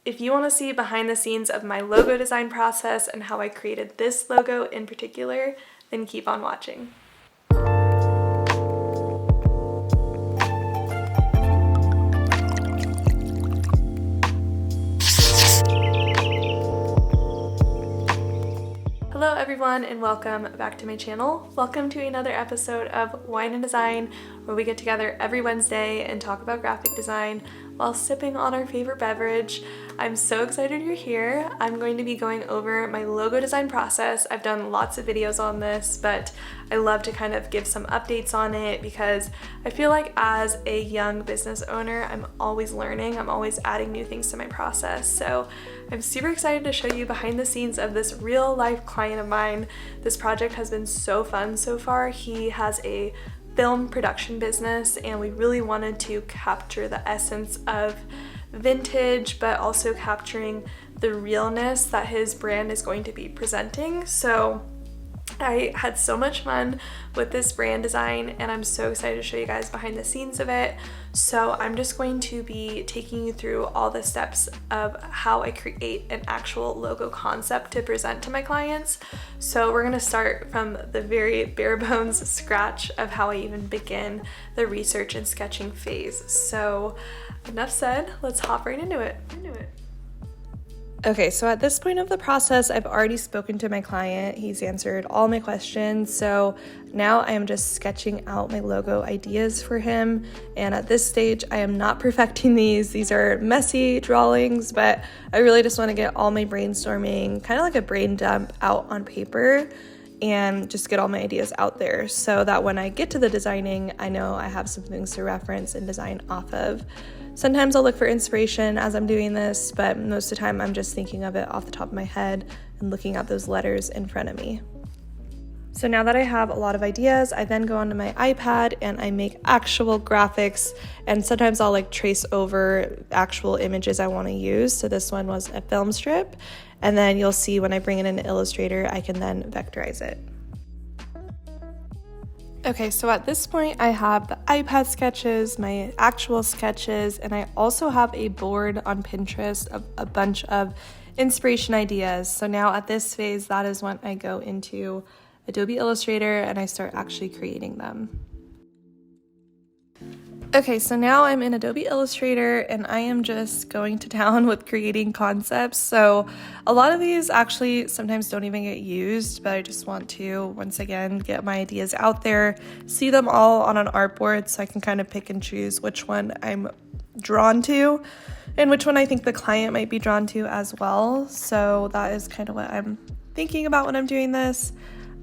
If you want to see behind the scenes of my logo design process and how I created this logo in particular, then keep on watching. Hello everyone and welcome back to my channel. Welcome to another episode of Wine and Design, where we get together every Wednesday and talk about graphic design while sipping on our favorite beverage. I'm so excited you're here. I'm going to be going over my logo design process. I've done lots of videos on this, but I love to kind of give some updates on it because I feel like as a young business owner, I'm always learning. I'm always adding new things to my process. So I'm super excited to show you behind the scenes of this real life client of mine. This project has been so fun so far. He has a film production business and we really wanted to capture the essence of vintage, but also capturing the realness that his brand is going to be presenting. So I had so much fun with this brand design and I'm so excited to show you guys behind the scenes of it. So I'm just going to be taking you through all the steps of how I create an actual logo concept to present to my clients. So we're gonna start from the very bare bones scratch of how I even begin the research and sketching phase. So enough said, let's hop right into it. Okay, so at this point of the process, I've already spoken to my client. He's answered all my questions. So now I am just sketching out my logo ideas for him. And at this stage, I am not perfecting these. These are messy drawings, but I really just want to get all my brainstorming, kind of like a brain dump, out on paper and just get all my ideas out there so that when I get to the designing, I know I have some things to reference and design off of. Sometimes I'll look for inspiration as I'm doing this, but most of the time I'm just thinking of it off the top of my head and looking at those letters in front of me. So now that I have a lot of ideas, I then go onto my iPad and I make actual graphics, and sometimes I'll trace over actual images I want to use. So this one was a film strip, and then you'll see when I bring it into Illustrator, I can then vectorize it. Okay, so at this point I have the iPad sketches, my actual sketches, and I also have a board on Pinterest of a bunch of inspiration ideas. So now at this phase, that is when I go into Adobe Illustrator and I start actually creating them. Okay, so now I'm in Adobe Illustrator and I am just going to town with creating concepts. So a lot of these actually sometimes don't even get used, but I just want to, once again, get my ideas out there, see them all on an artboard so I can kind of pick and choose which one I'm drawn to and which one I think the client might be drawn to as well. So that is kind of what I'm thinking about when I'm doing this.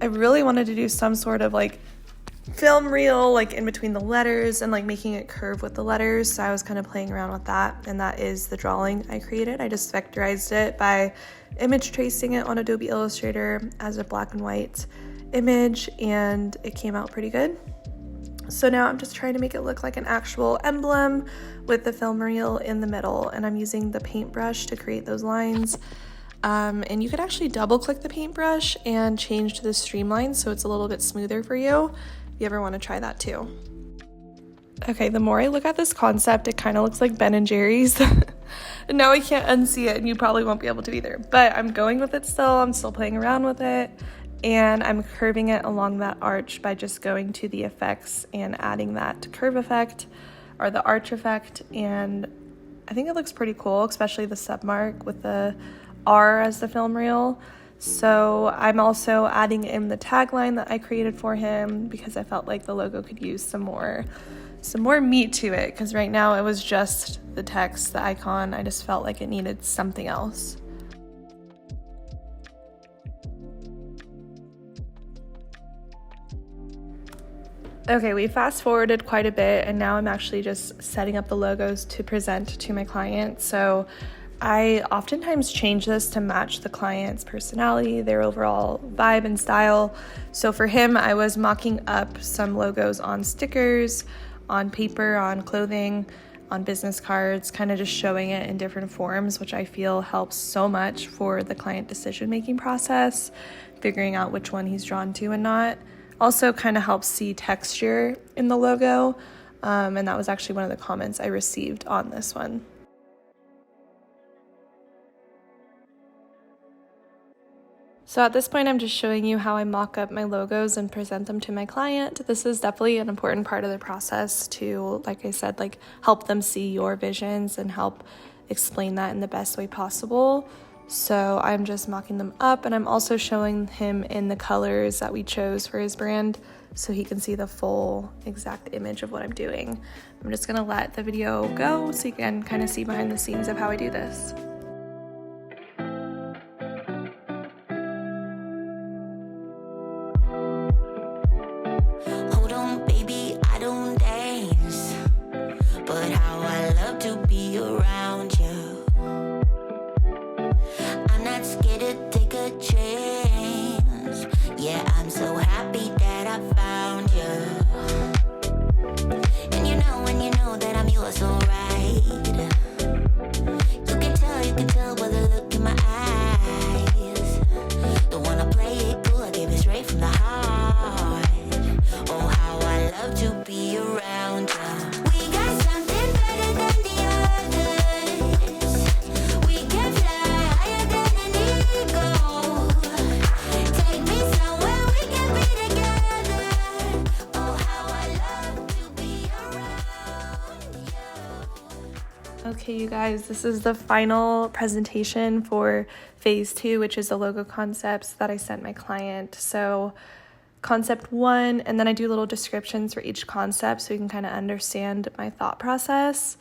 I really wanted to do some sort of film reel in between the letters and making it curve with the letters, so I was kind of playing around with that, and that is the drawing I created. I just vectorized it by image tracing it on Adobe Illustrator as a black and white image, and it came out pretty good. So now I'm just trying to make it look like an actual emblem with the film reel in the middle, and I'm using the paintbrush to create those lines. And you could actually double click the paintbrush and change to the streamline so it's a little bit smoother for you. If you ever want to try that too. Okay, the more I look at this concept, it kind of looks like Ben and Jerry's. And now I can't unsee it, and you probably won't be able to either. But I'm going with it still. I'm still playing around with it. And I'm curving it along that arch by just going to the effects and adding that curve effect or the arch effect. And I think it looks pretty cool, especially the submark with the R as the film reel. So I'm also adding in the tagline that I created for him because I felt like the logo could use some more meat to it, because right now it was just the text, the icon. I just felt like it needed something else. Okay, we fast forwarded quite a bit and now I'm actually just setting up the logos to present to my client. So I oftentimes change this to match the client's personality, their overall vibe and style. So for him, I was mocking up some logos on stickers, on paper, on clothing, on business cards, kind of just showing it in different forms, which I feel helps so much for the client decision-making process, figuring out which one he's drawn to and not. Also kind of helps see texture in the logo, and that was actually one of the comments I received on this one. So at this point, I'm just showing you how I mock up my logos and present them to my client. This is definitely an important part of the process to, like I said, like help them see your visions and help explain that in the best way possible. So I'm just mocking them up, and I'm also showing him in the colors that we chose for his brand so he can see the full exact image of what I'm doing. I'm just gonna let the video go so you can kind of see behind the scenes of how I do this. Hold on, baby, I don't dance, but how I love to be around you. I'm not scared to take a chance. Yeah, I'm so happy that I found you. And you know that I'm yours, alright. You can tell by the look in my eyes. Don't wanna play it cool, I gave it straight from the heart. Oh, how I love to be around you. We got something better than the others. We can fly higher than an eagle. Take me somewhere we can be together. Oh, how I love to be around you. Okay, you guys, this is the final presentation for phase 2, which is the logo concepts that I sent my client. So concept 1, and then I do little descriptions for each concept so you can kind of understand my thought process.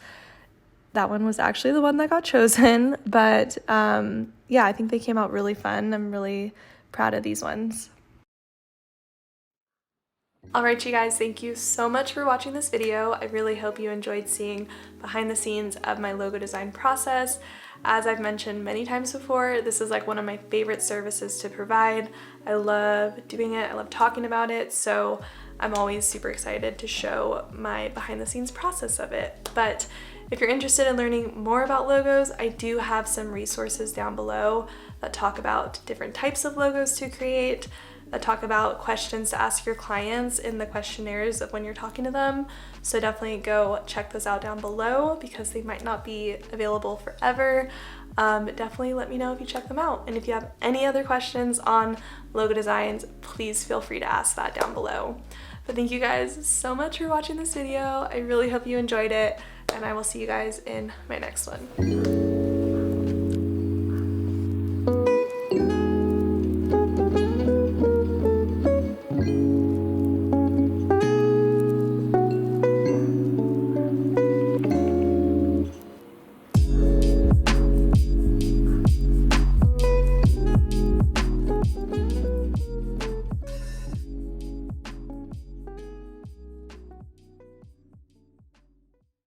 That one was actually the one that got chosen, but yeah, I think they came out really fun. I'm really proud of these ones. Alright, you guys, thank you so much for watching this video. I really hope you enjoyed seeing behind the scenes of my logo design process. As I've mentioned many times before, this is like one of my favorite services to provide. I love doing it, I love talking about it, so I'm always super excited to show my behind the scenes process of it. But if you're interested in learning more about logos, I do have some resources down below that talk about different types of logos to create, that talk about questions to ask your clients in the questionnaires of when you're talking to them. So definitely go check those out down below because they might not be available forever. Definitely let me know if you check them out. And if you have any other questions on logo designs, please feel free to ask that down below. But thank you guys so much for watching this video. I really hope you enjoyed it, and I will see you guys in my next one.